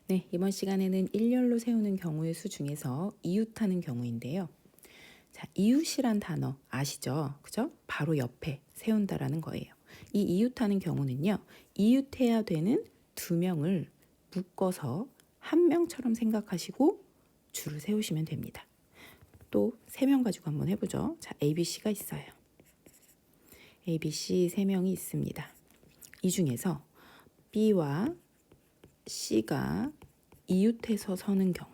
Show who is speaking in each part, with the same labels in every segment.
Speaker 1: 네, 이번 시간에는 일렬로 세우는 경우의 수 중에서 이웃하는 경우인데요. 자, 이웃이란 단어 아시죠? 그죠? 바로 옆에 세운다라는 거예요. 이 이웃하는 경우는요. 이웃해야 되는 두 명을 묶어서 한 명처럼 생각하시고 줄을 세우시면 됩니다. 또 세 명 가지고 한번 해보죠. 자, A, B, C가 있어요. A, B, C 세 명이 있습니다. 이 중에서 B와 C가 이웃해서 서는 경우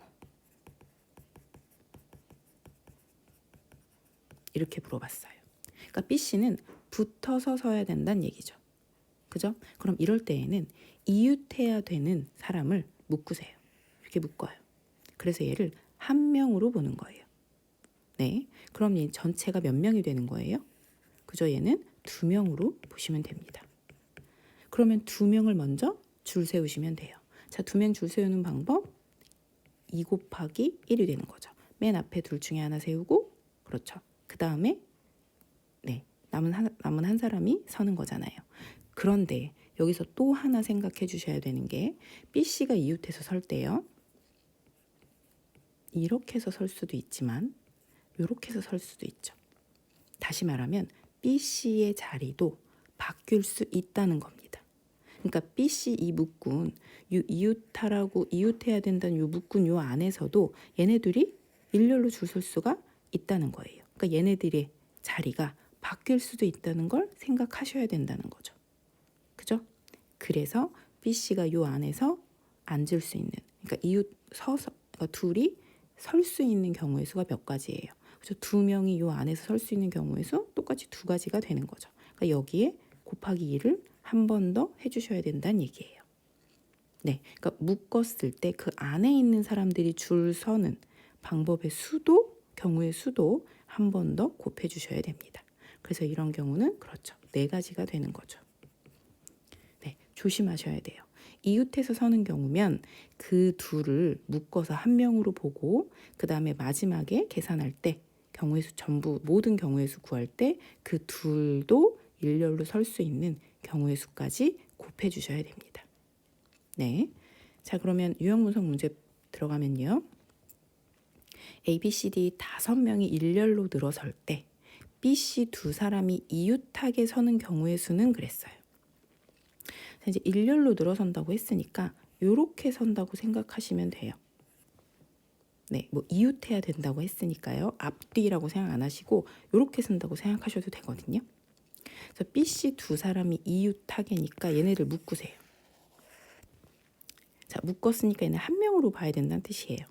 Speaker 1: 이렇게 물어봤어요. 그러니까 BC는 붙어서 서야 된다는 얘기죠. 그죠? 그럼 이럴 때에는 이웃해야 되는 사람을 묶으세요. 이렇게 묶어요. 그래서 얘를 한 명으로 보는 거예요. 네, 그럼 이 전체가 몇 명이 되는 거예요? 그죠? 얘는 두 명으로 보시면 됩니다. 그러면 두 명을 먼저 줄 세우시면 돼요. 자, 두 명 줄 세우는 방법 2 곱하기 1이 되는 거죠. 맨 앞에 둘 중에 하나 세우고 그렇죠. 그 다음에 남은 한 사람이 서는 거잖아요. 그런데 여기서 또 하나 생각해 주셔야 되는 게 B씨가 이웃해서 설 때요. 이렇게 해서 설 수도 있지만 이렇게 해서 설 수도 있죠. 다시 말하면 B씨의 자리도 바뀔 수 있다는 겁니다. 그러니까 B씨 이 묶은 이웃해야 된다는 이 묶은 요 안에서도 얘네들이 일렬로 줄 설 수가 있다는 거예요. 그러니까 얘네들의 자리가 바뀔 수도 있다는 걸 생각하셔야 된다는 거죠. 그죠? 그래서 B씨가 요 안에서 앉을 수 있는, 그러니까 그러니까 둘이 설 수 있는 경우의 수가 몇 가지예요. 그죠? 두 명이 요 안에서 설 수 있는 경우의 수 똑같이 두 가지가 되는 거죠. 그러니까 여기에 곱하기 2를 한 번 더 해주셔야 된다는 얘기예요. 네, 그러니까 묶었을 때 그 안에 있는 사람들이 줄 서는 방법의 수도, 경우의 수도 한 번 더 곱해 주셔야 됩니다. 그래서 이런 경우는 그렇죠. 4가지가 되는 거죠. 네, 조심하셔야 돼요. 이웃해서 서는 경우면 그 둘을 묶어서 한 명으로 보고 그 다음에 마지막에 계산할 때 경우의 수 전부 모든 경우의 수 구할 때 그 둘도 일렬로 설 수 있는 경우의 수까지 곱해 주셔야 됩니다. 네, 자 그러면 유형 분석 문제 들어가면요. A, B, C, D 5명이 일렬로 늘어설 때 B, C 두 사람이 이웃하게 서는 경우의 수는 그랬어요. 이제 일렬로 늘어선다고 했으니까 이렇게 선다고 생각하시면 돼요. 네, 뭐 이웃해야 된다고 했으니까요. 앞뒤라고 생각 안 하시고 이렇게 쓴다고 생각하셔도 되거든요. 그래서 B, C 두 사람이 이웃하게니까 얘네를 묶으세요. 자, 묶었으니까 얘는 한 명으로 봐야 된다는 뜻이에요.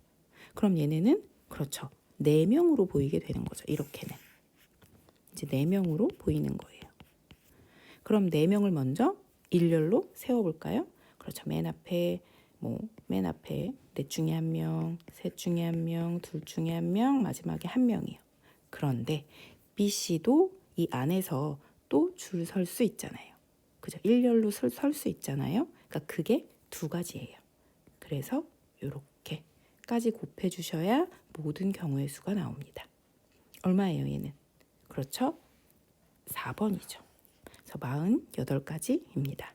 Speaker 1: 그럼 얘네는 그렇죠. 4명으로 보이게 되는 거죠. 이렇게는. 이제 4명으로 보이는 거예요. 그럼 4명을 먼저 일렬로 세워볼까요? 그렇죠. 맨 앞에 넷 중에 한 명, 셋 중에 한 명, 둘 중에 한 명, 마지막에 한 명이에요. 그런데 B, C도 이 안에서 또 줄 설 수 있잖아요. 그죠? 일렬로 설 수 있잖아요. 그러니까 그게 2가지예요. 그래서 이렇게까지 곱해 주셔야 모든 경우의 수가 나옵니다. 얼마예요, 얘는? 그렇죠? 4번이죠. 그래서 48가지입니다.